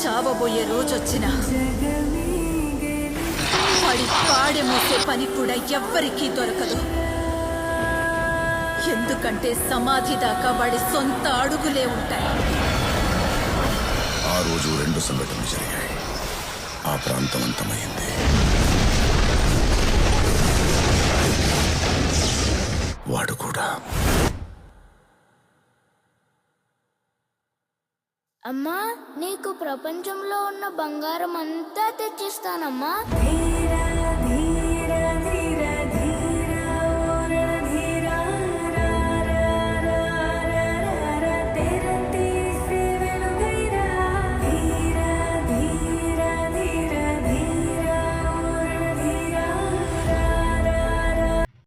చావబోయే రోజొచ్చినా వాడి పాడె మోసే పని కూడా ఎవ్వరికీ దొరకదు. ఎందుకంటే సమాధి దాకా వాడి సొంత అడుగులే ఉంటాయి. ఆ రోజు 2 సంఘటనలు జరిగాయి. ఆ ప్రాంతం అంతమైంది. వాడు కూడా. అమ్మా, నీకు ప్రపంచంలో ఉన్న బంగారం అంతా తెచ్చిస్తానమ్మా.